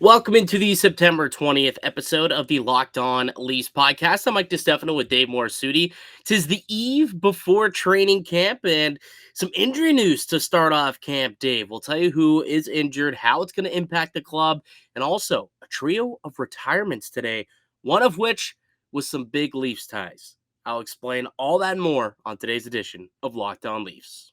Welcome into the September 20th episode of the Locked On Leafs podcast. I'm DiStefano with David Morassutti. Tis the eve before training camp and some injury news to start off camp, Dave. We'll tell you who is injured, how it's going to impact the club, and also a trio of retirements today, one of which was some big Leafs ties. I'll explain all that and more on today's edition of Locked On Leafs.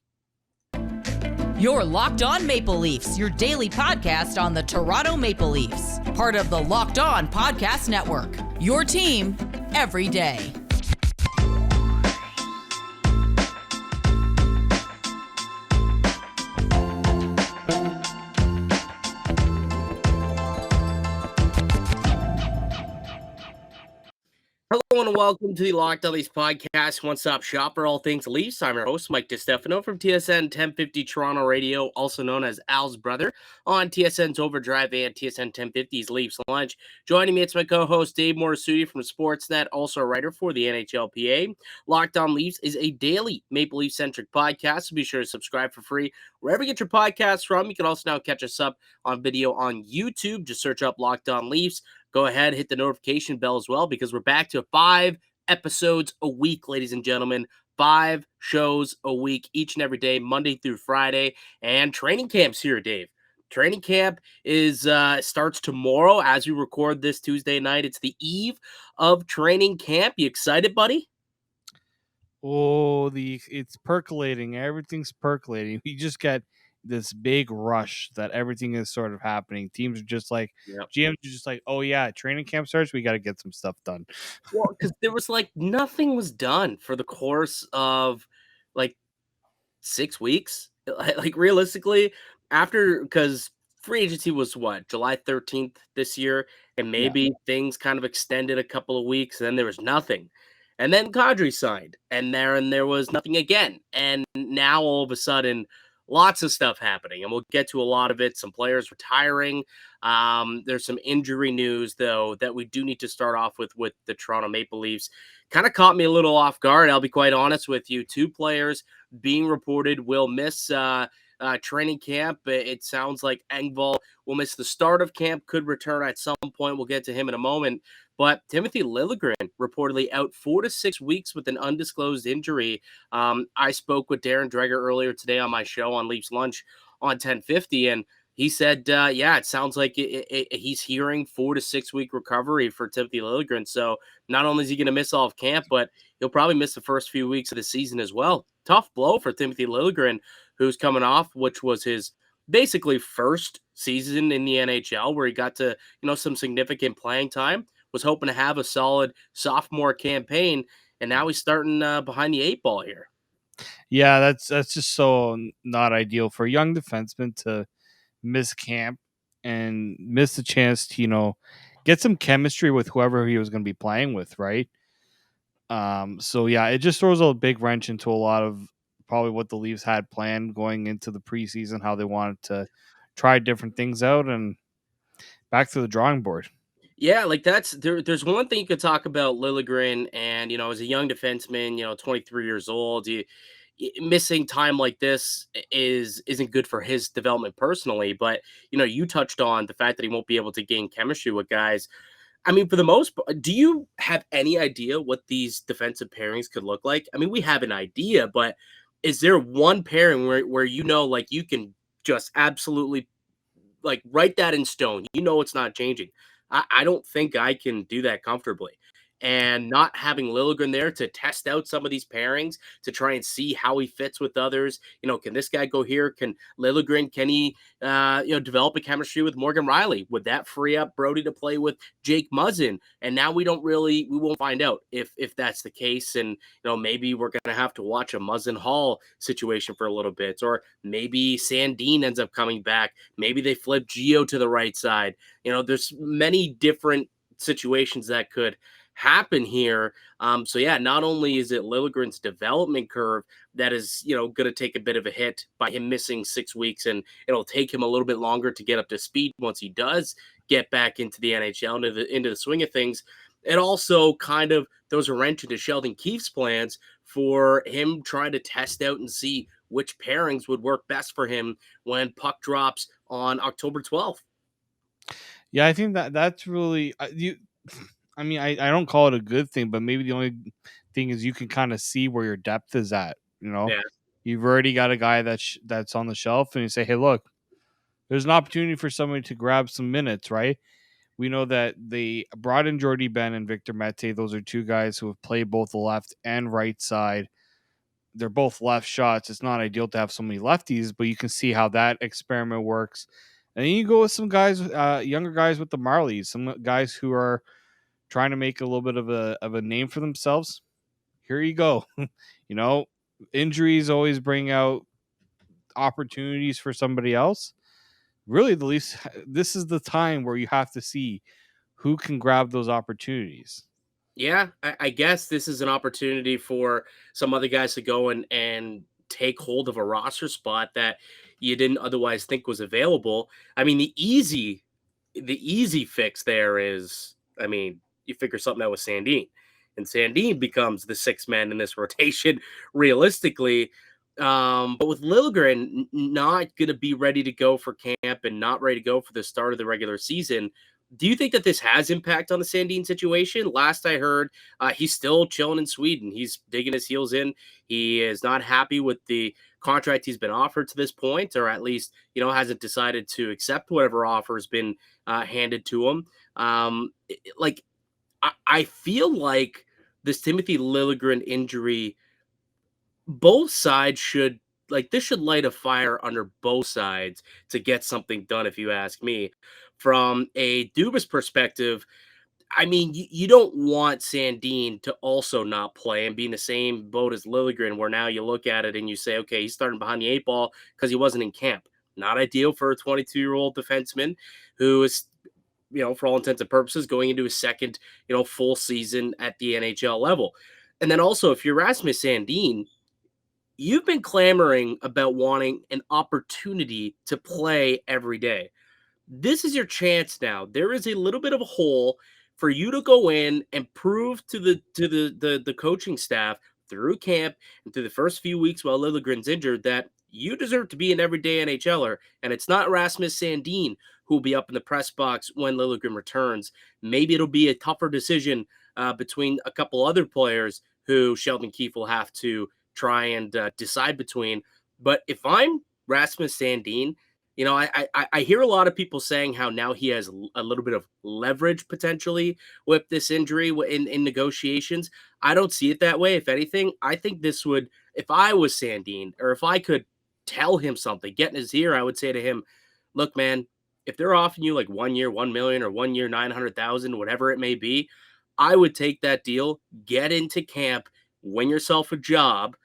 You're Locked On Maple Leafs, your daily podcast on the Toronto Maple Leafs. Part of the Locked On Podcast Network, your team every day. Hello and welcome to the Locked On Leafs podcast, one-stop shop for all things Leafs. I'm your host, DiStefano from TSN 1050 Toronto Radio, also known as Al's brother, on TSN's Overdrive and TSN 1050's Leafs Lunch. Joining me, it's my co-host, Dave Morassutti from Sportsnet, also a writer for the NHLPA. Locked On Leafs is a daily Maple Leaf-centric podcast, so be sure to subscribe for free wherever you get your podcasts from. You can also now catch us up on video on YouTube. Just search up Locked On Leafs. Go ahead, hit the notification bell as well, because we're back to 5 episodes a week, ladies and gentlemen. 5 shows a week, each and every day, Monday through Friday. And training camp's here, Dave. Training camp is starts tomorrow as we record this Tuesday night. It's the eve of training camp. You excited, buddy? Oh, it's percolating. Everything's percolating. We just got this big rush that everything is sort of happening. Teams are just like, GMs are just like, oh yeah, training camp starts. We got to get some stuff done. Well, because there was nothing was done for the course of 6 weeks. Realistically, because free agency was July 13th this year, and maybe things kind of extended a couple of weeks, and then there was nothing. And then Kadri signed, and there was nothing again. And now all of a sudden, lots of stuff happening, and we'll get to a lot of it. Some players retiring. There's some injury news, though, that we do need to start off with the Toronto Maple Leafs. Kind of caught me a little off guard, I'll be quite honest with you. 2 players being reported will miss training camp. It sounds like Engvall will miss the start of camp, could return at some point. We'll get to him in a moment. But Timothy Liljegren reportedly out 4 to 6 weeks with an undisclosed injury. I spoke with Darren Dreger earlier today on my show on Leafs Lunch on 1050, and he said, it sounds like he's hearing 4 to 6 week recovery for Timothy Liljegren. So not only is he going to miss all of camp, but he'll probably miss the first few weeks of the season as well. Tough blow for Timothy Liljegren, who's coming off, which was his basically first season in the NHL where he got to, some significant playing time. Was hoping to have a solid sophomore campaign, and now he's starting behind the 8 ball here. Yeah, that's just so not ideal for a young defenseman to miss camp and miss the chance to, get some chemistry with whoever he was going to be playing with, right? So yeah, it just throws a big wrench into a lot of probably what the Leafs had planned going into the preseason, how they wanted to try different things out, and back to the drawing board. Yeah, there's one thing you could talk about Liljegren, and as a young defenseman, 23 years old, missing time like this isn't good for his development personally. But you touched on the fact that he won't be able to gain chemistry with guys. I mean, for the most part, do you have any idea what these defensive pairings could look like? I mean, we have an idea, but is there one pairing where you can just absolutely write that in stone? It's not changing. I don't think I can do that comfortably. And not having Liljegren there to test out some of these pairings, to try and see how he fits with others. Can this guy go here? Can Liljegren, can he, develop a chemistry with Morgan Riley? Would that free up Brody to play with Jake Muzzin? And now we won't find out if that's the case. And, maybe we're going to have to watch a Muzzin Hall situation for a little bit, or maybe Sandin ends up coming back. Maybe they flip Gio to the right side. There's many different situations that could happen here. Not only is it Liljegren's development curve that is, going to take a bit of a hit by him missing 6 weeks, and it'll take him a little bit longer to get up to speed once he does get back into the NHL, into the swing of things. It also kind of throws a wrench into Sheldon Keefe's plans for him trying to test out and see which pairings would work best for him when puck drops on October 12th. Yeah, I think that's really you. I mean, I don't call it a good thing, but maybe the only thing is you can kind of see where your depth is at. You know, Yeah. you've already got a guy that's on the shelf, and you say, hey, look, there's an opportunity for somebody to grab some minutes, right? We know that they brought in Jordy Ben and Victor Mete. Those are two guys who have played both the left and right side. They're both left shots. It's not ideal to have so many lefties, but you can see how that experiment works. And then you go with some guys, younger guys with the Marlies, some guys who are trying to make a little bit of a name for themselves. Here you go. You know, injuries always bring out opportunities for somebody else. Really, the least this is the time where you have to see who can grab those opportunities. Yeah, I guess this is an opportunity for some other guys to go and take hold of a roster spot that you didn't otherwise think was available. I mean, the easy fix there is, I mean, you figure something out with Sandin, and Sandin becomes the sixth man in this rotation realistically. But with Liljegren not going to be ready to go for camp and not ready to go for the start of the regular season, do you think that this has impact on the Sandin situation? Last I heard, he's still chilling in Sweden. He's digging his heels in. He is not happy with the contract he's been offered to this point, or at least, hasn't decided to accept whatever offer has been handed to him. Like, I feel like this Timothy Liljegren injury, both sides should, like, this should light a fire under both sides to get something done, if you ask me. From a Dubas perspective, I mean, you don't want Sandin to also not play and be in the same boat as Liljegren, where now you look at it and you say, okay, he's starting behind the eight ball because he wasn't in camp. Not ideal for a 22-year-old defenseman who is, for all intents and purposes, going into his second, full season at the NHL level. And then also, if you're Rasmus Sandin, you've been clamoring about wanting an opportunity to play every day. This is your chance now. There is a little bit of a hole for you to go in and prove to the coaching staff through camp and through the first few weeks while Liljegren's injured that you deserve to be an everyday NHLer, and it's not Rasmus Sandin who will be up in the press box when Liljegren returns. Maybe it'll be a tougher decision between a couple other players who Sheldon Keefe will have to try and decide between. But if I'm Rasmus Sandin, I hear a lot of people saying how now he has a little bit of leverage potentially with this injury in negotiations. I don't see it that way. If anything, I think this would, if I was Sandin, or if I could tell him something, get in his ear, I would say to him, look, man, if they're offering you like 1 year, 1 million, or 1 year, 900,000, whatever it may be, I would take that deal, get into camp, win yourself a job,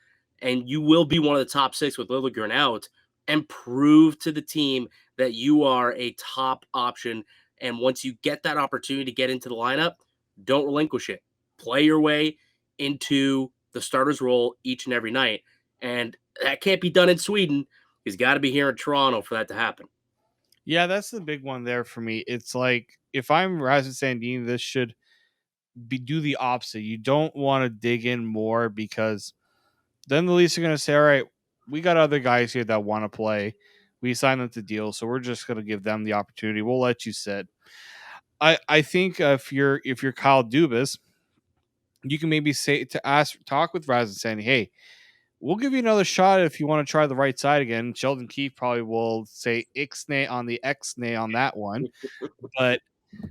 and you will be one of the top six with Liljegren out, and prove to the team that you are a top option. And once you get that opportunity to get into the lineup, don't relinquish it. Play your way into the starter's role each and every night. And that can't be done in Sweden. He's got to be here in Toronto for that to happen. Yeah, that's the big one there for me. It's like if I'm Rasmus Sandin, this should be do the opposite. You don't want to dig in more because then the Leafs are going to say, all right, we got other guys here that want to play. We signed them to deals, so we're just going to give them the opportunity. We'll let you sit. I think if you're Kyle Dubas, you can maybe say to talk with Raz and saying, hey, we'll give you another shot if you want to try the right side again. Sheldon Keefe probably will say ixnay on the xnay on that one, but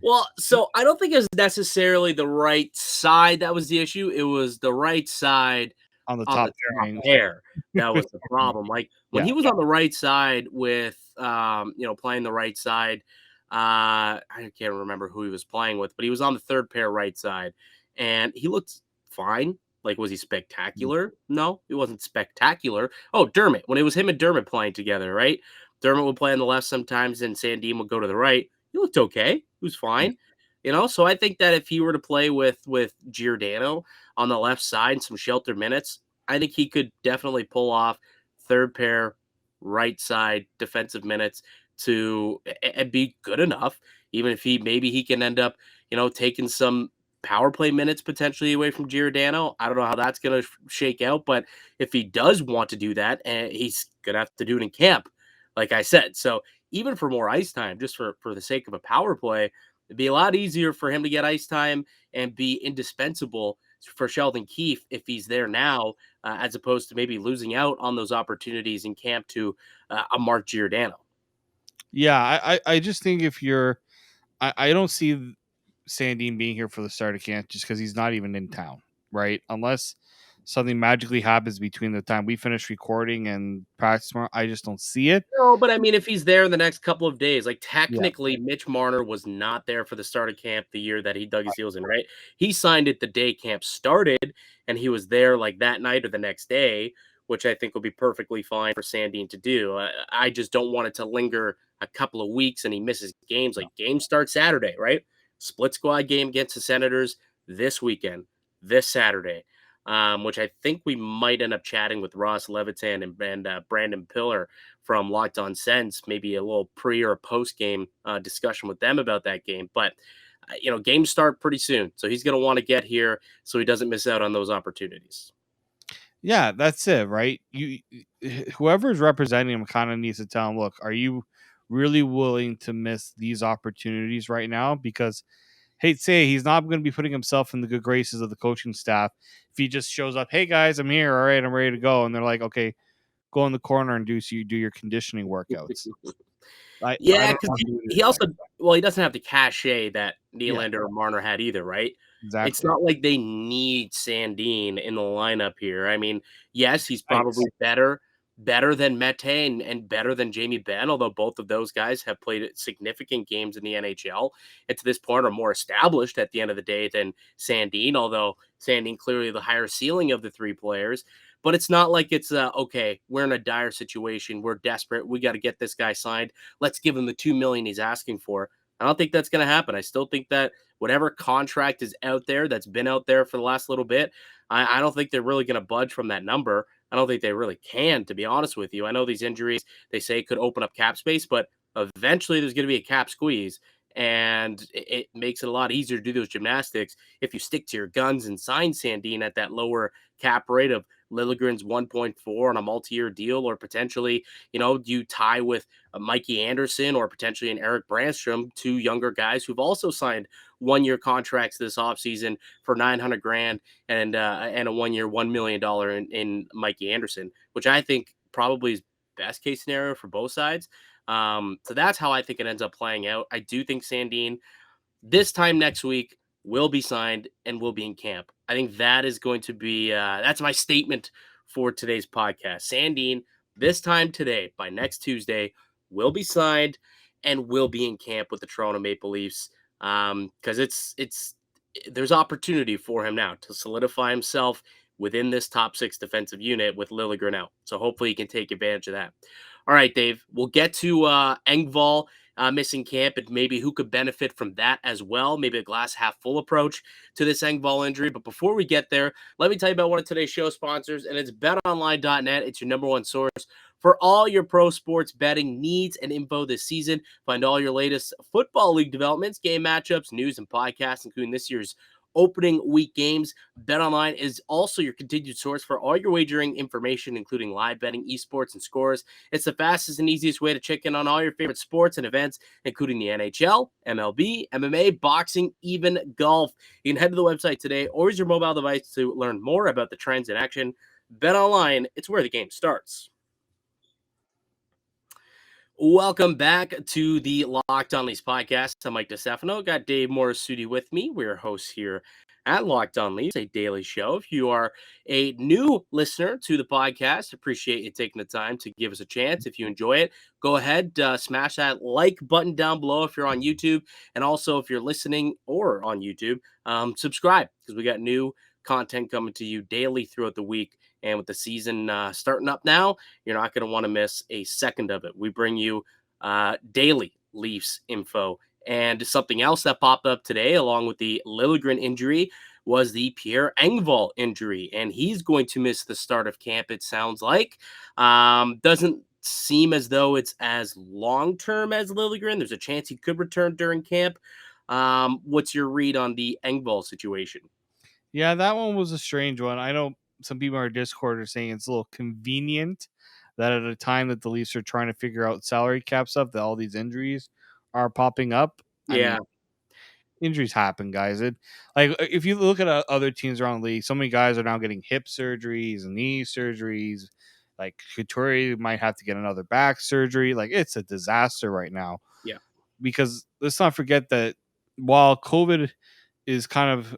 Well, so I don't think it was necessarily the right side that was the issue. It was the right side on the on top the top pairing, pair that was the problem. Like when yeah, he was on the right side with playing the right side, I can't remember who he was playing with, but he was on the third pair right side and he looked fine. Like, was he spectacular? No, he wasn't spectacular. Oh, Dermott, when it was him and Dermott playing together, right? Dermott would play on the left sometimes and Sandin would go to the right. He looked okay. He was yeah. fine. So I think that if he were to play with Giordano on the left side, some shelter minutes, I think he could definitely pull off third pair, right side defensive minutes to and be good enough. Even if maybe he can end up, taking some power play minutes potentially away from Giordano. I don't know how that's going to shake out, but if he does want to do that, and he's going to have to do it in camp, like I said. So even for more ice time, just for the sake of a power play. It'd be a lot easier for him to get ice time and be indispensable for Sheldon Keefe if he's there now, as opposed to maybe losing out on those opportunities in camp to a Mark Giordano. Yeah, I just think if you're, I don't see Sandin being here for the start of camp just because he's not even in town, right? Unless something magically happens between the time we finish recording and practice tomorrow, I just don't see it. No, but I mean, if he's there in the next couple of days, like Yeah, technically, Mitch Marner was not there for the start of camp the year that he dug his heels in, right? He signed it the day camp started, and he was there like that night or the next day, which I think will be perfectly fine for Sandin to do. I just don't want it to linger a couple of weeks and he misses games. Like games start Saturday, right? Split squad game against the Senators this weekend, this Saturday. Which I think we might end up chatting with Ross Levitan and Brandon Pillar from Locked On Sense, maybe a little pre or post game discussion with them about that game. But games start pretty soon, so he's going to want to get here so he doesn't miss out on those opportunities. yeah, that's it, right? Whoever's representing him kind of needs to tell him, look, are you really willing to miss these opportunities right now? Because hate to say he's not going to be putting himself in the good graces of the coaching staff if he just shows up, hey guys, I'm here, all right, I'm ready to go, and they're like, okay, go in the corner and do your conditioning workouts. I Yeah, don't because know who it he is. also he doesn't have the cachet that Yeah, Nylander or Marner had either, right? It's exactly. not like they need Sandin in the lineup here. I mean, yes, he's Nice. probably better than Mete and better than Jamie Benn, although both of those guys have played significant games in the NHL and to this point are more established at the end of the day than Sandin, although Sandin clearly the higher ceiling of the three players. But it's not like it's okay, we're in a dire situation, we're desperate, we got to get this guy signed, let's give him the $2 million he's asking for. I don't think that's going to happen. I still think that whatever contract is out there that's been out there for the last little bit, I don't think they're really going to budge from that number. I don't think they really can, to be honest with you. I know these injuries, they say, could open up cap space, but eventually there's going to be a cap squeeze. And it makes it a lot easier to do those gymnastics if you stick to your guns and sign Sandin at that lower cap rate of Liljegren's 1.4 on a multi-year deal, or potentially, you tie with Mikey Anderson or potentially an Eric Brandstrom, two younger guys who've also signed 1-year contracts this offseason for $900,000 and a 1-year $1 million in Mikey Anderson, which I think probably is best case scenario for both sides. So that's how I think it ends up playing out. I do think Sandin this time next week will be signed and will be in camp. I think that is going to be that's my statement for today's podcast. Sandin this time today by next Tuesday will be signed and will be in camp with the Toronto Maple Leafs because it's there's opportunity for him now to solidify himself within this top 6 defensive unit with Liljegren out. So hopefully he can take advantage of that. All right, Dave, we'll get to Engvall missing camp and maybe who could benefit from that as well. Maybe a glass half full approach to this Engvall injury. But before we get there, let me tell you about one of today's show sponsors, and it's betonline.net. It's your number one source for all your pro sports betting needs and info this season. Find all your latest football league developments, game matchups, news, and podcasts, including this year's opening week games. BetOnline is also your continued source for all your wagering information, including live betting, esports, and scores. It's the fastest and easiest way to check in on all your favorite sports and events, including the NHL, MLB, MMA, boxing, even golf. You can head to the website today or use your mobile device to learn more about the trends in action. BetOnline, it's where the game starts. Welcome back to the Locked On Leafs podcast. I'm Mike DiStefano. Got Dave Morassutti with me. We're hosts here at Locked On Leafs, a daily show. If you are a new listener to the podcast, appreciate you taking the time to give us a chance. If you enjoy it, go ahead, smash that like button down below if you're on YouTube. And also, if you're listening or on YouTube, subscribe because we got new content coming to you daily throughout the week. And with the season starting up now, you're not going to want to miss a second of it. We bring you daily Leafs info. And something else that popped up today, along with the Liljegren injury, was the Pierre Engvall injury. And he's going to miss the start of camp, it sounds like. Doesn't seem as though it's as long-term as Liljegren. There's a chance he could return during camp. What's your read on the Engvall situation? Yeah, that one was a strange one. I know some people in our Discord are saying it's a little convenient that at a time that the Leafs are trying to figure out salary cap stuff, that all these injuries are popping up. I mean, Yeah. injuries happen, guys. If you look at other teams around the league, so many guys are now getting hip surgeries and knee surgeries. Like Couture might have to get another back surgery. Like it's a disaster right now. Yeah. Because let's not forget that while COVID is kind of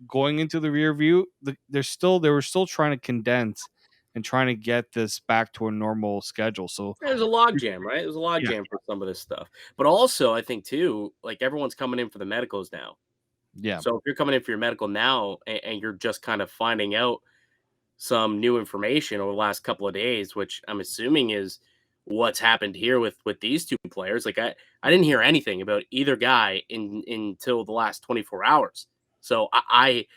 going into the rear view, they were still trying to condense and trying to get this back to a normal schedule. So There's a logjam, right? There's a yeah, logjam for some of this stuff. But also, I think too, like everyone's coming in for the medicals now. yeah, So if you're coming in for your medical now and you're just kind of finding out some new information over the last couple of days, which I'm assuming is what's happened here with these two players. Like I didn't hear anything about either guy until the last 24 hours. So I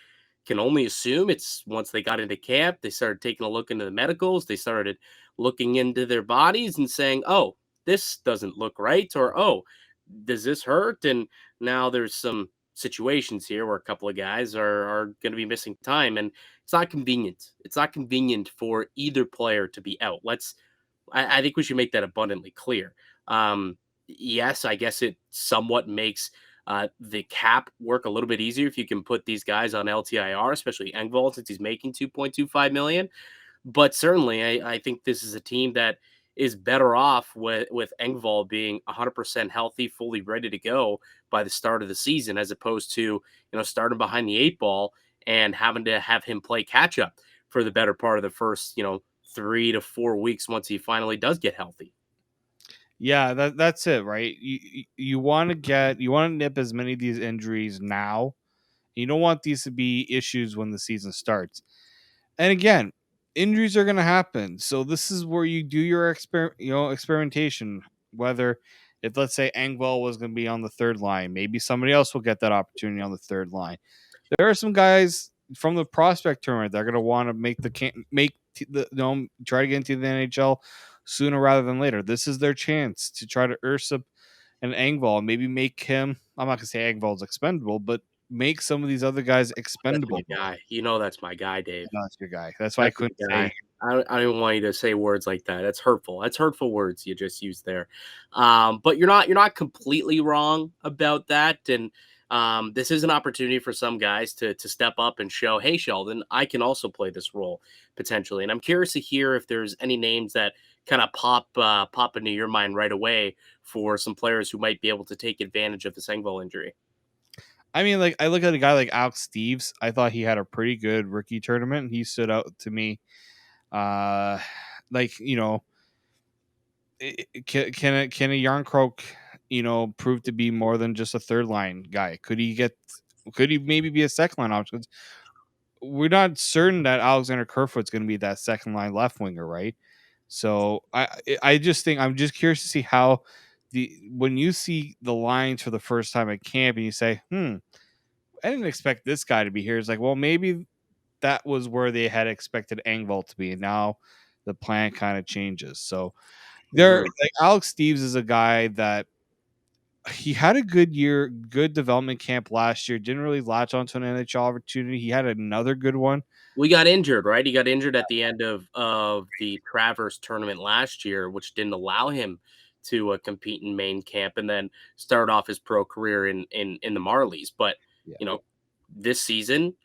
can only assume it's once they got into camp, they started taking a look into the medicals, they started looking into their bodies and saying, "Oh, this doesn't look right," or "Oh, does this hurt?" And now there's some situations here where a couple of guys are going to be missing time, and it's not convenient. It's not convenient for either player to be out. I think we should make that abundantly clear. Yes, I guess it somewhat makes the cap work a little bit easier if you can put these guys on LTIR, especially Engvall since he's making 2.25 million. But certainly, I think this is a team that is better off with Engvall being 100% healthy, fully ready to go by the start of the season, as opposed to starting behind the eight ball and having to have him play catch up for the better part of the first 3 to 4 weeks once he finally does get healthy. yeah. That's it, right? You want to nip as many of these injuries now. You don't want these to be issues when the season starts. And again, injuries are going to happen. So this is where you do your experimentation. Whether if let's say Engvall was going to be on the third line, maybe somebody else will get that opportunity on the third line. There are some guys from the prospect tournament that are going to want to try to get into the NHL sooner rather than later. This is their chance to try to usurp an Engvall, maybe make him. I'm not going to say Engvall's expendable, but make some of these other guys That's expendable. my guy. That's my guy, Dave. That's your guy. That's why I That's couldn't my say. guy. I don't even want you to say words like that. That's hurtful. That's hurtful words you just used there. But you're not completely wrong about that. And this is an opportunity for some guys to step up and show, hey, Sheldon, I can also play this role potentially. And I'm curious to hear if there's any names that kind of pop into your mind right away for some players who might be able to take advantage of the Engvall injury. I mean, like I look at a guy like Alex Steves. I thought he had a pretty good rookie tournament. He stood out to me. Uh, like can a Yarncroak, prove to be more than just a third line guy? Could he maybe be a second line option? We're not certain that Alexander Kerfoot's going to be that second line left winger, right? So I just think I'm just curious to see how when you see the lines for the first time at camp and you say, I didn't expect this guy to be here. It's like, well, maybe that was where they had expected Engvall to be, and now the plan kind of changes. So Mhm. like Alex Steves is a guy that he had a good year, good development camp last year. Didn't really latch onto an NHL opportunity. He had another good one. We got injured, right? He got injured at the end of the Traverse tournament last year, which didn't allow him to compete in main camp and then start off his pro career in the Marlies. But Yeah. you know, this season,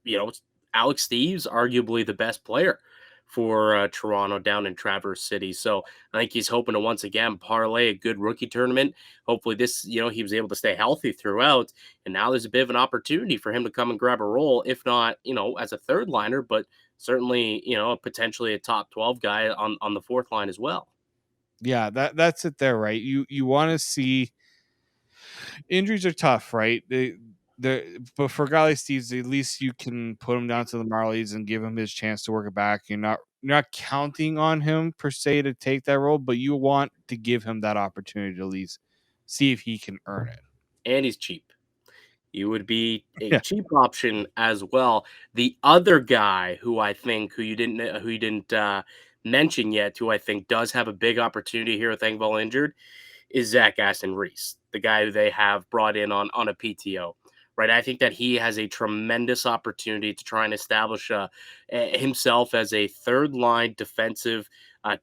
you know, Alex Steves arguably the best player for Toronto down in Traverse City. So I think he's hoping to once again parlay a good rookie tournament. Hopefully, he was able to stay healthy throughout, and now there's a bit of an opportunity for him to come and grab a role, if not, as a third liner, but certainly, potentially a top 12 guy on the fourth line as well. Yeah, that's it there, right? You want to see injuries are tough, right? But for a guy like Steve's, at least you can put him down to the Marlies and give him his chance to work it back. You're not counting on him per se to take that role, but you want to give him that opportunity to at least see if he can earn it. And he's cheap. You would be a Yeah. cheap option as well. The other guy who you didn't mention yet, who I think does have a big opportunity here with Engvall injured, is Zach Aston Reese, the guy who they have brought in on a PTO, right? I think that he has a tremendous opportunity to try and establish himself as a third line defensive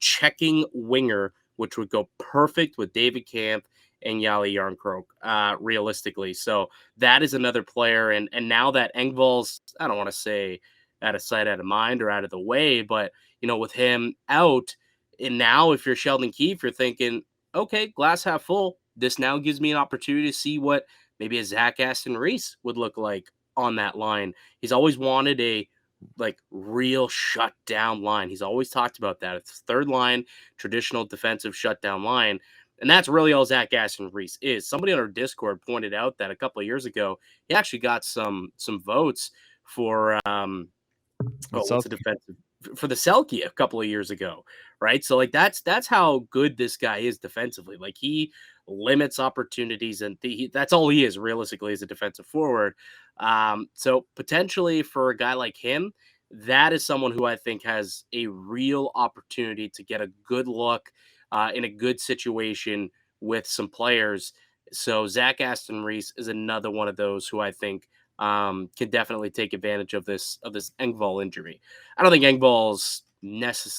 checking winger, which would go perfect with David Camp and Yali Yarncroke, realistically. So that is another player. And now that Engvall's, I don't want to say out of sight, out of mind, or out of the way, but with him out, and now if you're Sheldon Keefe, you're thinking, okay, glass half full. This now gives me an opportunity to see what maybe a Zach Aston Reese would look like on that line. He's always wanted a real shutdown line. He's always talked about that. It's third line, traditional defensive shutdown line. And that's really all Zach Aston Reese is. Somebody on our Discord pointed out that a couple of years ago, he actually got some votes for what's a defensive for the Selkie a couple of years ago, right? So that's how good this guy is defensively. Like he limits opportunities, and that's all he is realistically as a defensive forward. So potentially for a guy like him, that is someone who I think has a real opportunity to get a good look in a good situation with some players. So Zach Aston Reese is another one of those who I think can definitely take advantage of this Engvall injury. I don't think Engvall's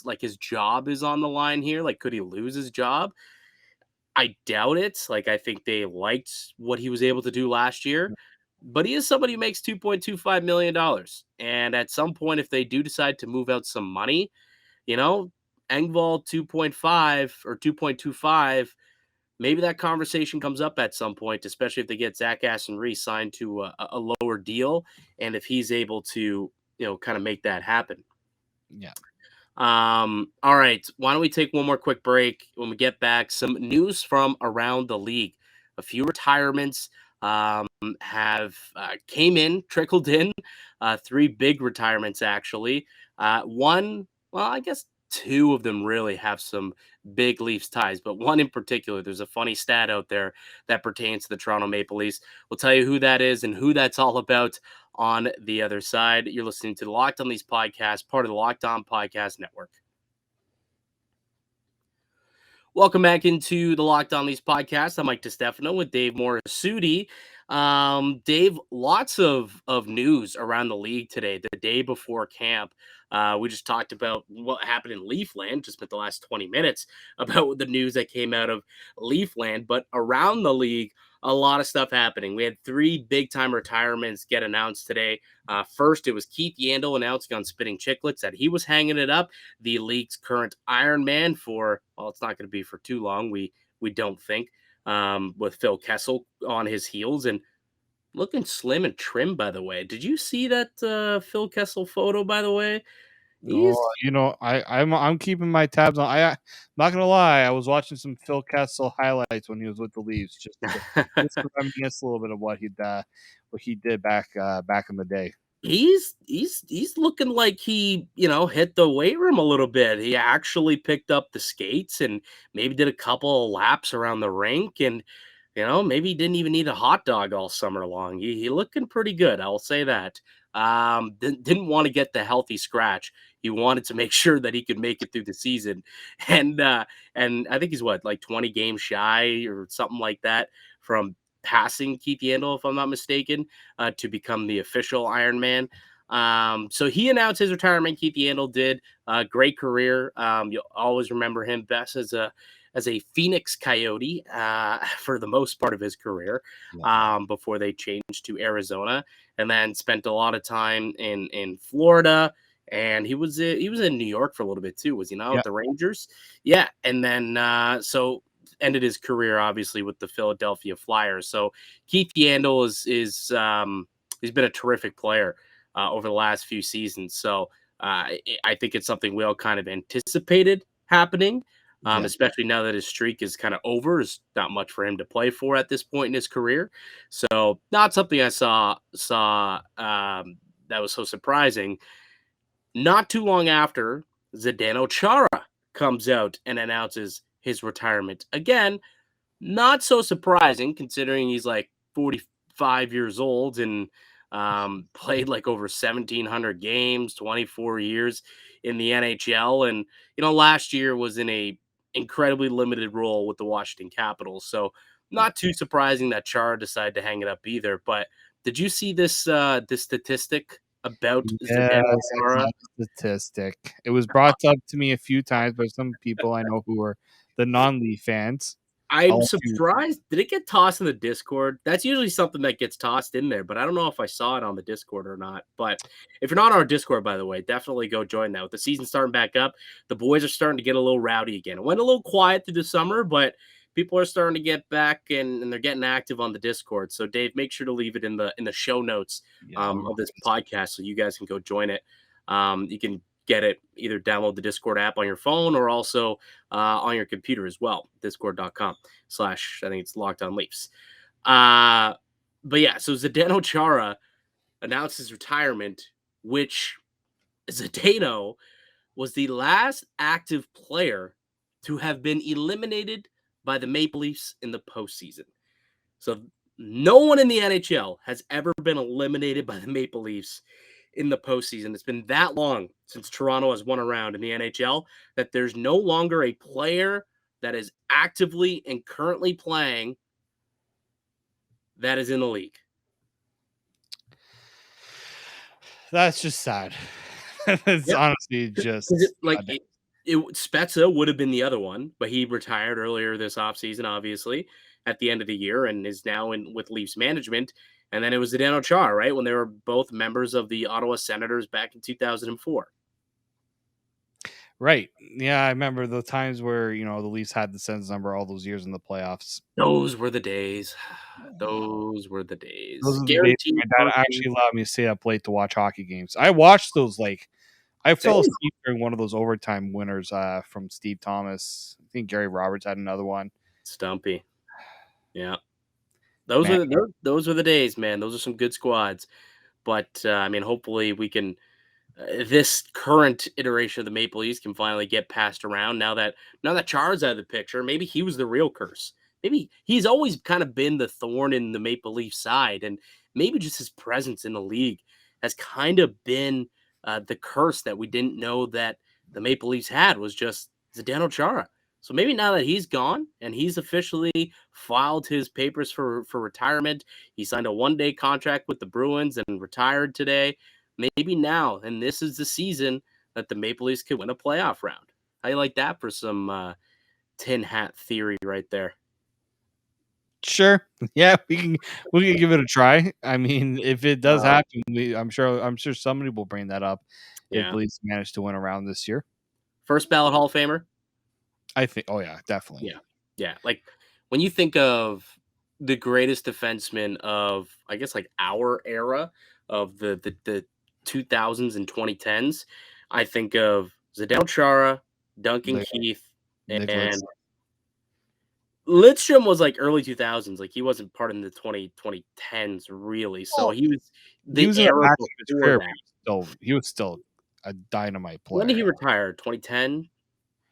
like his job is on the line here. Like, could he lose his job? I doubt it. Like, I think they liked what he was able to do last year, but he is somebody who makes $2.25 million. And at some point, if they do decide to move out some money, Engvall 2.5 or 2.25, maybe that conversation comes up at some point, especially if they get Zach Aston Reese signed to a lower deal, and if he's able to, kind of make that happen. Yeah. All right. Why don't we take one more quick break? When we get back, some news from around the league. A few retirements have trickled in. 3 big retirements, actually. One, well, I guess 2 of them really have some big Leafs ties, but one in particular, there's a funny stat out there that pertains to the Toronto Maple Leafs. We'll tell you who that is and who that's all about on the other side. You're listening to the Locked On Leafs podcast, part of the Locked On Podcast Network. Welcome back into the Locked On Leafs podcast. I'm Mike DiStefano with Dave Morassutti. Dave, lots of news around the league today, the day before camp. We just talked about what happened in Leafland, just spent the last 20 minutes about the news that came out of Leafland, but around the league, a lot of stuff happening. We had 3 big-time retirements get announced today. First, it was Keith Yandle announcing on Spitting Chicklets that he was hanging it up, the league's current Iron Man for, well, it's not going to be for too long, we don't think, with Phil Kessel on his heels and looking slim and trim, by the way. Did you see that Phil Kessel photo, by the way? No, I'm keeping my tabs on. I'm not gonna lie, I was watching some Phil Kessel highlights when he was with the Leafs, just to reminisce a little bit of what he did back in the day. He's looking like he, hit the weight room a little bit. He actually picked up the skates and maybe did a couple of laps around the rink, and maybe he didn't even need a hot dog all summer long. He looking pretty good, I'll say that. Didn't want to get the healthy scratch. He wanted to make sure that he could make it through the season, and I think he's like 20 games shy or something like that from passing Keith Yandle, if I'm not mistaken, to become the official Iron Man. So he announced his retirement. Keith Yandle did a great career. You'll always remember him best as a Phoenix Coyote for the most part of his career, before they changed to Arizona, and then spent a lot of time in Florida. And he was in New York for a little bit too, was he not, with the Rangers? Yeah, and then so ended his career obviously with the Philadelphia Flyers. So Keith Yandle is he's been a terrific player over the last few seasons. So I think it's something we all kind of anticipated happening. Especially now that his streak is kind of over. There's not much for him to play for at this point in his career. So not something I saw that was so surprising. Not too long after, Zdeno Chara comes out and announces his retirement. Again, not so surprising considering he's like 45 years old and played like over 1,700 games, 24 years in the NHL. And, last year was in a incredibly limited role with the Washington Capitals. So not too surprising that Chara decided to hang it up either. But Did you see this this statistic about Yes, Zdeno I saw Chara? the statistic. It was brought up to me a few times by some people I know who are the non-Leaf fans. I'm I'll let you surprised. Did it get tossed in the Discord? That's usually something that gets tossed in there, but I don't know if I saw it on the Discord or not. But if you're not on our Discord, by the way, definitely go join that. With the season starting back up, the boys are starting to get a little rowdy again. It went a little quiet through the summer, but people are starting to get back and they're getting active on the Discord. So Dave, make sure to leave it in the show notes yeah, of this podcast so you guys can go join it. You can get it either download the Discord app on your phone or also on your computer as well. Discord.com/I think it's Locked On Leafs. But yeah, so Zdeno Chara announced his retirement, which Zdeno was the last active player to have been eliminated by the Maple Leafs in the postseason. So no one in the NHL has ever been eliminated by the Maple Leafs in the postseason. It's been that long since Toronto has won a round in the NHL that there's no longer a player that is actively and currently playing that is in the league. that's just sad. It's Yep. honestly just Spezza would have been the other one, but he retired earlier this offseason, obviously, at the end of the year, and is now in with Leafs management. And then it was Zdeno Chara, right, when they were both members of the Ottawa Senators back in 2004. right. Yeah, I remember the times where the Leafs had the Sens number all those years in the playoffs. Those were the days. Those were the days. Those are the days Guaranteed my dad parking. actually allowed me to stay up late to watch hockey games. I watched those I fell Same. asleep during one of those overtime winners from Steve Thomas. I think Gary Roberts had another one. Stumpy. Yeah. Man, Those were the days, man. Those are some good squads. But I mean, hopefully we can this current iteration of the Maple Leafs can finally get passed around now that Chara's out of the picture. Maybe he was the real curse. Maybe he's always kind of been the thorn in the Maple Leaf side, and maybe just his presence in the league has kind of been the curse that we didn't know that the Maple Leafs had was just Zdeno Chara. So maybe now that he's gone and he's officially filed his papers for retirement, he signed a 1-day contract with the Bruins and retired today. Maybe now, and this is the season that the Maple Leafs could win a playoff round. How you like that for some tin hat theory right there? sure. Yeah, we can give it a try. I mean, if it does Uh, happen, I'm sure somebody will bring that up if yeah. the Leafs manage to win around this year. First ballot Hall of Famer? I think. Oh yeah, definitely. Yeah. Yeah. Like when you think of the greatest defenseman of, I guess, like our era of the 2000s and 2010s, I think of Zdeno Chara, Duncan Like Keith, Nicholas. and Lidstrom was like early 2000s. Like he wasn't part of the 2010s really. So Well, he was he the was in the era back of his before career, that. but he was still a dynamite When did player. he retire? 2010,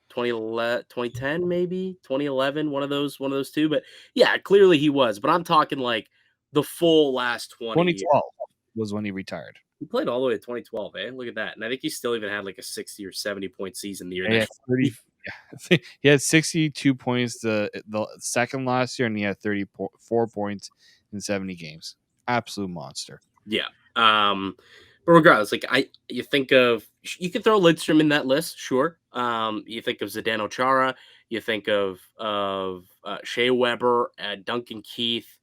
2011, 2010 maybe 2011. One of those two. But yeah, clearly he was. But I'm talking like the full last 20 years. 2012 was when he retired. He played all the way to 2012. Look at that. And I think he still even had like a 60 or 70-point season the year And he that had 30. Yeah, he had 62 points the second last year, and he had 34 points in 70 games. Absolute monster. Yeah. But regardless, you think of you could throw Lidstrom in that list, sure. You think of Zdeno Chara, you think of Shea Weber, Duncan Keith.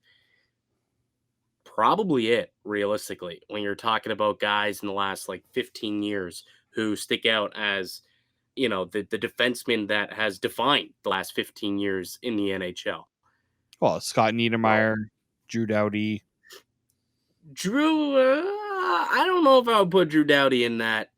Probably it, realistically, when you're talking about guys in the last like 15 years who stick out as the defenseman that has defined the last 15 years in the NHL. Well, Scott Niedermayer, Drew Doughty. Drew, I don't know if I would put Drew Doughty in that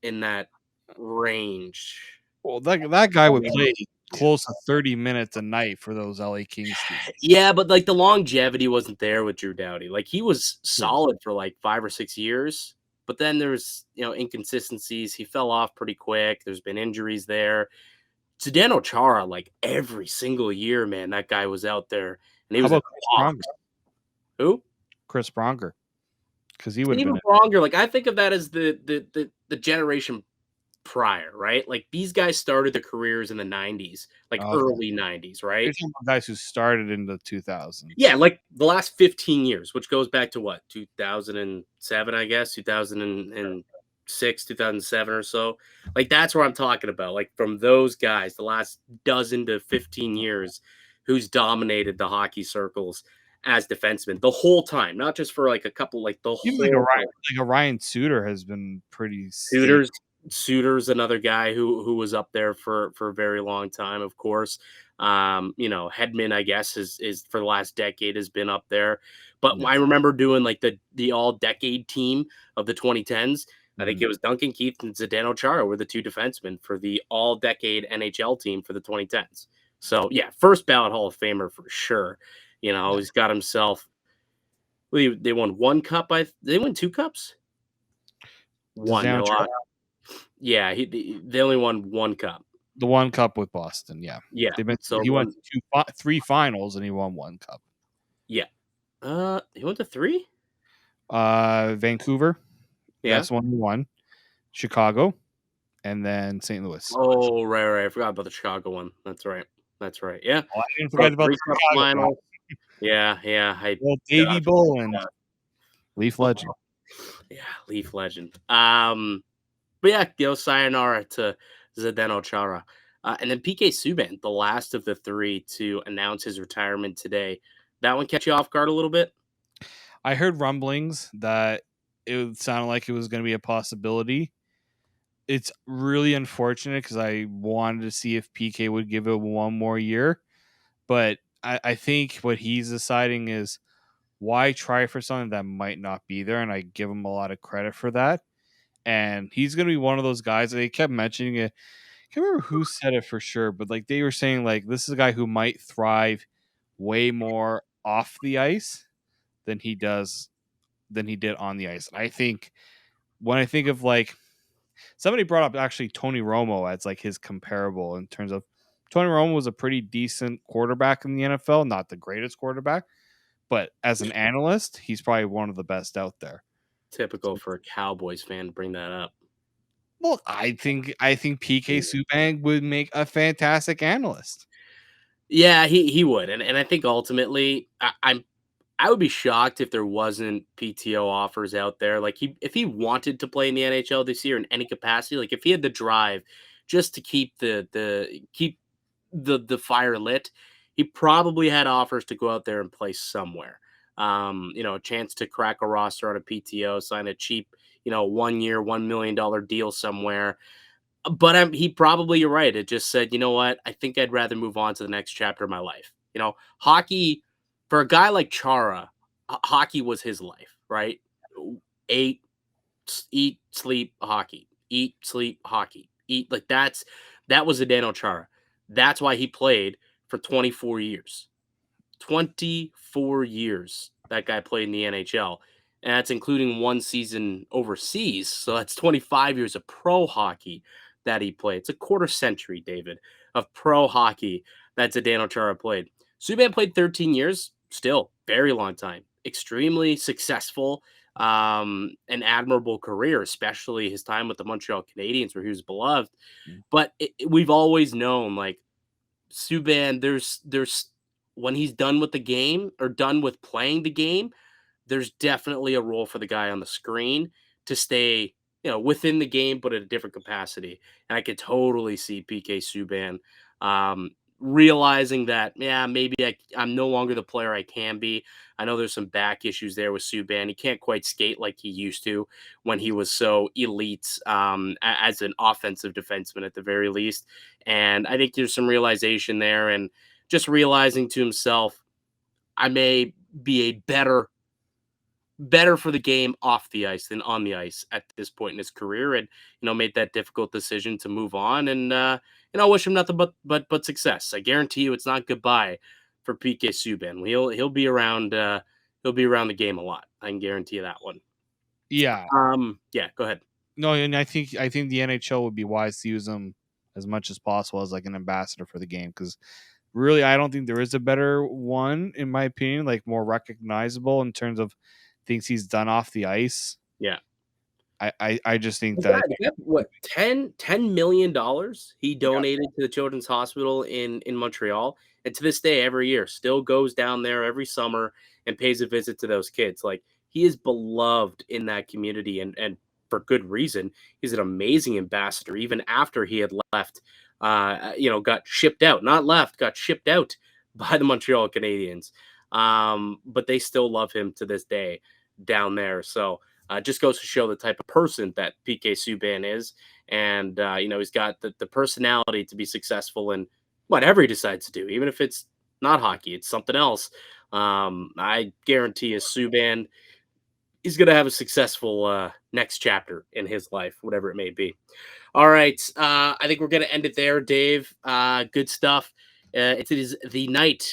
range. Well, that guy would play close to 30 minutes a night for those LA Kings teams. Yeah, but like the longevity wasn't there with Drew Doughty. Like he was solid for like 5 or 6 years, but then there was inconsistencies. He fell off pretty quick. There's been injuries there. Zdeno Chara, like every single year, man, that guy was out there and he How was a about Chris hawk. Pronger? Who? Chris Pronger, because he would have Even been. Pronger. Like I think of that as the generation prior, right? Like these guys started their careers in the 90s, like Okay. early 90s, You're right? talking about guys who started in the Yeah, 2000s. like the last 15 years, which goes back to what, 2007, I guess, 2006, 2007 or so. Like that's where I'm talking about. Like from those guys, the last dozen to 15 years, who's dominated the hockey circles as defensemen the whole time, not just for like a couple, like the Even whole time. Like a Ryan Suter has been pretty stable. Suter's another guy who was up there for a very long time, of course. Hedman, I guess, is for the last decade has been up there. But Yeah. I remember doing like the all decade team of the 2010s. I think Mhm. it was Duncan Keith and Zdeno Chara were the two defensemen for the all decade NHL team for the 2010s. So yeah, first ballot Hall of Famer for sure. Yeah. He's got himself. They won one cup. They won two cups. Does One. They down lost. Yeah, they only won 1 cup. the one cup with Boston, yeah. Yeah, They've been so he went one to three finals and he won one cup. yeah. He went to 3? Vancouver, Yeah? that's one he won. Chicago, and then St. Louis. Oh, right, I forgot about the Chicago one. That's right, yeah. Oh, I didn't So forget about 3 the cup Chicago one. finals. Yeah, Well, Davy gosh, Bolland, yeah. Leaf legend. Yeah, Leaf legend. But yeah, sayonara to Zdeno Chara. And then PK Subban, the last of the 3 to announce his retirement today. That one catch you off guard a little bit? I heard rumblings that it sounded like it was going to be a possibility. It's really unfortunate because I wanted to see if PK would give it one more year. But I think what he's deciding is why try for something that might not be there. And I give him a lot of credit for that. And he's going to be one of those guys. They kept mentioning it. I can't remember who said it for sure, but like they were saying, like, this is a guy who might thrive way more off the ice than he does than he did on the ice. And I think when I think of like somebody brought up actually Tony Romo as like his comparable in terms of Tony Romo was a pretty decent quarterback in the NFL, not the greatest quarterback, but as an analyst, he's probably one of the best out there. Typical for a Cowboys fan to bring that up. Well, I think PK Subban would make a fantastic analyst. Yeah, he would, and I think ultimately, I would be shocked if there wasn't PTO offers out there. Like if he wanted to play in the NHL this year in any capacity, like if he had the drive just to keep the fire lit, he probably had offers to go out there and play somewhere. A chance to crack a roster on a PTO, sign a cheap, 1 year, $1 million deal somewhere. But he probably, you're right. It just said, you know what? I think I'd rather move on to the next chapter of my life. Hockey for a guy like Chara, hockey was his life, right? Eat, eat, sleep, hockey. Eat, sleep, hockey. Eat like that was Zdeno Chara. That's why he played for 24 years. 24 years that guy played in the NHL. And that's including one season overseas. So that's 25 years of pro hockey that he played. It's a quarter century, David, of pro hockey that Zdeno Chara played. Subban played 13 years, still very long time. Extremely successful, an admirable career, especially his time with the Montreal Canadiens, where he was beloved. But we've always known, like, Subban, there's when he's done with the game or done with playing the game, there's definitely a role for the guy on the screen to stay, within the game, but at a different capacity. And I could totally see PK Subban realizing that, yeah, maybe I'm no longer the player I can be. I know there's some back issues there with Subban. He can't quite skate like he used to when he was so elite as an offensive defenseman at the very least. And I think there's some realization there and just realizing to himself, I may be a better for the game off the ice than on the ice at this point in his career, and made that difficult decision to move on. And wish him nothing but success. I guarantee you, it's not goodbye for PK Subban. He'll be around. He'll be around the game a lot. I can guarantee you that one. Yeah. Yeah. Go ahead. No, and I think the NHL would be wise to use him as much as possible as like an ambassador for the game because really I don't think there is a better one in my opinion, like more recognizable in terms of things he's done off the ice. Yeah. I just think The that guy, what, $10 million he yeah, donated to the Children's Hospital in Montreal, and to this day, every year, still goes down there every summer and pays a visit to those kids. Like, he is beloved in that community, and for good reason. He's an amazing ambassador, even after he had left, got shipped out, not left, got shipped out by the Montreal Canadiens. But they still love him to this day down there. So just goes to show the type of person that PK Subban is. And, he's got the personality to be successful in whatever he decides to do, even if it's not hockey, it's something else. I guarantee you, Subban, he's going to have a successful next chapter in his life, whatever it may be. All right. I think we're going to end it there, Dave. Good stuff. It is the night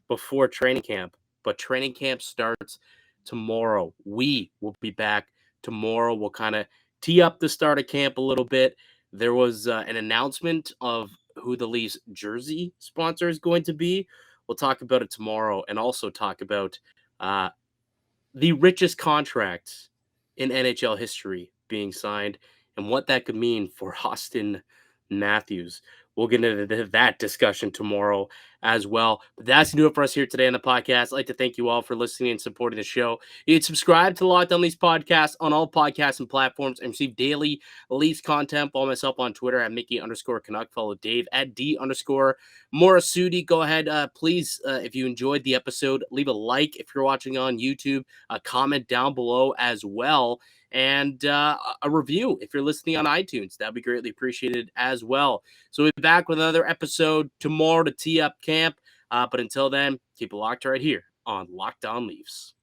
before training camp, but training camp starts tomorrow. We will be back tomorrow. We'll kind of tee up the start of camp a little bit. There was an announcement of who the Leafs jersey sponsor is going to be. We'll talk about it tomorrow and also talk about uh, the richest contract in NHL history being signed and what that could mean for Austin Matthews. We'll get into that discussion tomorrow as well. But that's going to do it for us here today on the podcast. I'd like to thank you all for listening and supporting the show. You can subscribe to the Locked On Leafs podcast on all podcasts and platforms and receive daily Leafs content. Follow myself on Twitter at Mickey_Canuck. Follow Dave at D_Morassutti. Go ahead, please, if you enjoyed the episode, leave a like if you're watching on YouTube, a comment down below as well, and a review if you're listening on iTunes. That'd be greatly appreciated as well. So we'll be back with another episode tomorrow to tee up camp. But until then, keep it locked right here on Locked On Leafs.